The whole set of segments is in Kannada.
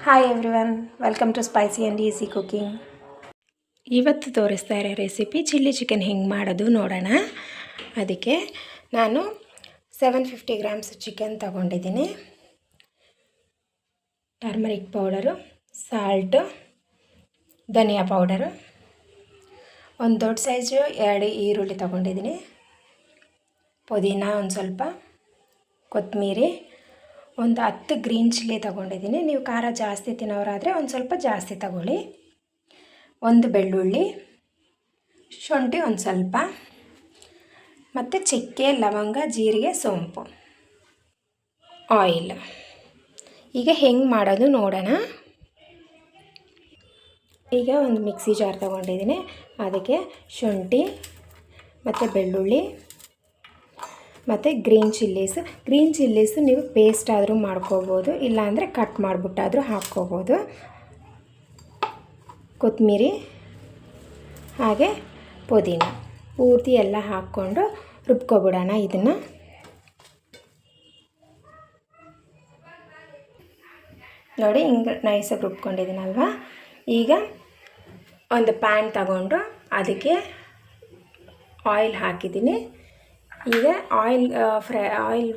Hi everyone, welcome to spicy and easy cooking. ಇವತ್ತು ತೋರಿಸ್ತಾ ಇರೋ ರೆಸಿಪಿ ಚಿಲ್ಲಿ ಚಿಕನ್ ಹೆಂಗೆ ಮಾಡೋದು ನೋಡೋಣ. ಅದಕ್ಕೆ ನಾನು 750 ಗ್ರಾಮ್ಸ್ ಚಿಕನ್ ತಗೊಂಡಿದ್ದೀನಿ. ಟರ್ಮರಿಕ್ ಪೌಡರು, ಸಾಲ್ಟು, ಧನಿಯಾ ಪೌಡರು, ಒಂದು ದೊಡ್ಡ ಸೈಜು 2 ಈರುಳ್ಳಿ ತಗೊಂಡಿದ್ದೀನಿ, ಪುದೀನ ಒಂದು ಸ್ವಲ್ಪ, ಕೊತ್ತಂಬರಿ, ಒಂದು 10 ಗ್ರೀನ್ ಚಿಲ್ಲಿ ತೊಗೊಂಡಿದ್ದೀನಿ. ನೀವು ಖಾರ ಜಾಸ್ತಿ ತಿನ್ನೋರಾದರೆ ಒಂದು ಸ್ವಲ್ಪ ಜಾಸ್ತಿ ತಗೊಳ್ಳಿ. ಒಂದು ಬೆಳ್ಳುಳ್ಳಿ, ಶುಂಠಿ ಒಂದು ಸ್ವಲ್ಪ, ಮತ್ತು ಚಕ್ಕೆ, ಲವಂಗ, ಜೀರಿಗೆ, ಸೋಂಪು, ಆಯಿಲ್. ಈಗ ಹೆಂಗೆ ಮಾಡೋದು ನೋಡೋಣ. ಈಗ ಒಂದು ಮಿಕ್ಸಿ ಜಾರ್ ತೊಗೊಂಡಿದ್ದೀನಿ. ಅದಕ್ಕೆ ಶುಂಠಿ ಮತ್ತು ಬೆಳ್ಳುಳ್ಳಿ ಮತ್ತು ಗ್ರೀನ್ ಚಿಲ್ಲೀಸು ನೀವು ಪೇಸ್ಟ್ ಆದರೂ ಮಾಡ್ಕೋಬೋದು, ಇಲ್ಲಾಂದರೆ ಕಟ್ ಮಾಡಿಬಿಟ್ಟಾದರೂ ಹಾಕ್ಕೋಬೋದು. ಕೊತ್ತಂಬರಿ ಹಾಗೆ ಪುದೀನ ಪೂರ್ತಿ ಎಲ್ಲ ಹಾಕ್ಕೊಂಡು ರುಬ್ಕೊಬಿಡೋಣ. ಇದನ್ನು ನೋಡಿ, ಹಿಂಗೆ ನೈಸಾಗಿ ರುಬ್ಕೊಂಡಿದ್ದೀನಲ್ವ. ಈಗ ಒಂದು ಪ್ಯಾನ್ ತಗೊಂಡು ಅದಕ್ಕೆ ಆಯಿಲ್ ಹಾಕಿದ್ದೀನಿ. ಈಗ ಆಯಿಲ್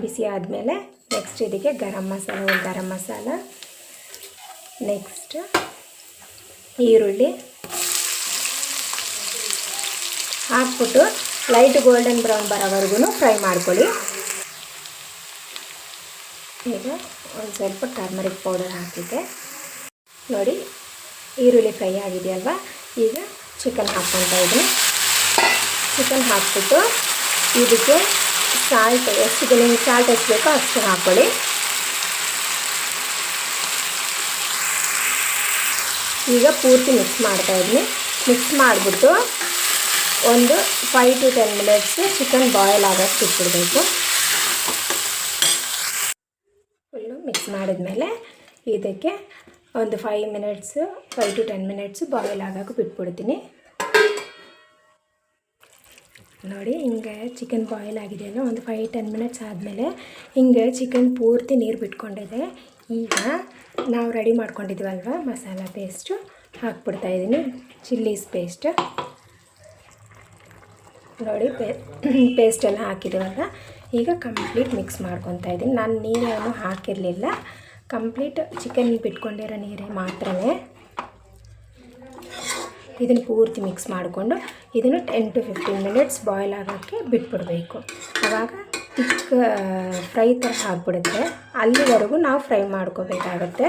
ಬಿಸಿ ಆದಮೇಲೆ ನೆಕ್ಸ್ಟ್ ಇದಕ್ಕೆ ಗರಂ ಮಸಾಲ, ನೆಕ್ಸ್ಟ್ ಈರುಳ್ಳಿ ಹಾಕ್ಬಿಟ್ಟು ಲೈಟ್ ಗೋಲ್ಡನ್ ಬ್ರೌನ್ ಬರೋವರೆಗೂ ಫ್ರೈ ಮಾಡ್ಕೊಳ್ಳಿ. ಈಗ ಒಂದು ಸ್ವಲ್ಪ ಟರ್ಮರಿಕ್ ಪೌಡರ್ ಹಾಕಿದ್ದೆ. ನೋಡಿ, ಈರುಳ್ಳಿ ಫ್ರೈ ಆಗಿದೆಯಲ್ವ. ಈಗ ಚಿಕನ್ ಹಾಕ್ಕೊತಾ ಇದ್ದೀನಿ. ಚಿಕನ್ ಹಾಕ್ಬಿಟ್ಟು ಇದಕ್ಕೆ ಸಾಲ್ಟ್ ನಿಮ್ಗೆ ಸಾಲ್ಟ್ ಎಷ್ಟು ಬೇಕೋ ಅಷ್ಟು ಹಾಕ್ಕೊಳ್ಳಿ. ಈಗ ಪೂರ್ತಿ ಮಿಕ್ಸ್ ಮಾಡ್ತಾಯಿದ್ದೀನಿ. ಮಿಕ್ಸ್ ಮಾಡಿಬಿಟ್ಟು ಒಂದು 5 to 10 ಮಿನಿಟ್ಸ್ ಚಿಕನ್ ಬಾಯ್ಲ್ ಆಗೋಕ್ಕೆ ಬಿಟ್ಬಿಡಬೇಕು. ಫುಲ್ಲು ಮಿಕ್ಸ್ ಮಾಡಿದ್ಮೇಲೆ ಇದಕ್ಕೆ ಒಂದು 5 to 10 ಮಿನಿಟ್ಸು ಬಾಯ್ಲ್ ಆಗೋಕ್ಕೆ ಬಿಟ್ಬಿಡ್ತೀನಿ. ನೋಡಿ, ಹಿಂಗೆ ಚಿಕನ್ ಬಾಯ್ಲ್ ಆಗಿದೆಯಲ್ಲ, ಒಂದು 5-10 ಮಿನಿಟ್ಸ್ ಆದಮೇಲೆ ಹಿಂಗೆ ಚಿಕನ್ ಪೂರ್ತಿ ನೀರು ಬಿಟ್ಕೊಂಡಿದೆ. ಈಗ ನಾವು ರೆಡಿ ಮಾಡ್ಕೊಂಡಿದ್ವಲ್ವ ಮಸಾಲ ಪೇಸ್ಟು ಹಾಕ್ಬಿಡ್ತಾಯಿದ್ದೀನಿ. ಚಿಲ್ಲೀಸ್ ಪೇಸ್ಟ್ ನೋಡಿ, ಪೇಸ್ಟೆಲ್ಲ ಹಾಕಿದ್ದೀವಲ್ಲ. ಈಗ ಕಂಪ್ಲೀಟ್ ಮಿಕ್ಸ್ ಮಾಡ್ಕೊತಾ ಇದ್ದೀನಿ. ನಾನು ನೀರೇನು ಹಾಕಿರಲಿಲ್ಲ, ಕಂಪ್ಲೀಟ್ ಚಿಕನ್ ಬಿಟ್ಕೊಂಡಿರೋ ನೀರೇ ಮಾತ್ರನೇ. ಇದನ್ನು ಪೂರ್ತಿ ಮಿಕ್ಸ್ ಮಾಡಿಕೊಂಡು ಇದನ್ನು 10 to 15 ಮಿನಿಟ್ಸ್ ಬಾಯ್ಲ್ ಆಗೋಕ್ಕೆ ಬಿಟ್ಬಿಡಬೇಕು. ಆವಾಗ ತಿಕ್ಕ ಫ್ರೈ ಥರ ಆಗಿಬಿಡುತ್ತೆ. ಅಲ್ಲಿವರೆಗೂ ನಾವು ಫ್ರೈ ಮಾಡ್ಕೋಬೇಕಾಗತ್ತೆ.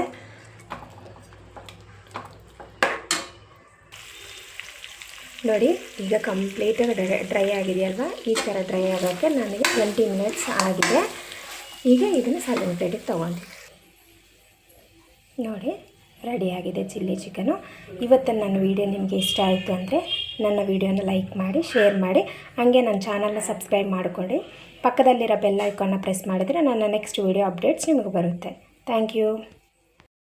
ನೋಡಿ, ಈಗ ಕಂಪ್ಲೀಟಾಗಿ ಡ್ರೈ ಆಗಿದೆಯಲ್ವ. ಈ ಥರ ಡ್ರೈ ಆಗೋಕ್ಕೆ ನನಗೆ 20 ಮಿನಿಟ್ಸ್ ಆಗಿದೆ. ಈಗ ಇದನ್ನು ಸರ್ವಿಂಗ್ ಪ್ಲೇಟಿಗೆ ತೊಗೊಂಡಿದ್ದೀನಿ. ನೋಡಿ, ರೆಡಿಯಾಗಿದೆ ಚಿಲ್ಲಿ ಚಿಕನು. ಇವತ್ತು ನನ್ನ ವೀಡಿಯೋ ನಿಮಗೆ ಇಷ್ಟ ಆಯಿತು ಅಂದರೆ ನನ್ನ ವೀಡಿಯೋನ ಲೈಕ್ ಮಾಡಿ, ಶೇರ್ ಮಾಡಿ, ಹಾಗೆ ನನ್ನ ಚಾನಲ್ನ ಸಬ್ಸ್ಕ್ರೈಬ್ ಮಾಡಿಕೊಂಡು ಪಕ್ಕದಲ್ಲಿರೋ ಬೆಲ್ ಐಕಾನ್ನ ಪ್ರೆಸ್ ಮಾಡಿದರೆ ನನ್ನ ನೆಕ್ಸ್ಟ್ ವೀಡಿಯೋ ಅಪ್ಡೇಟ್ಸ್ ನಿಮಗೆ ಬರುತ್ತೆ. Thank you.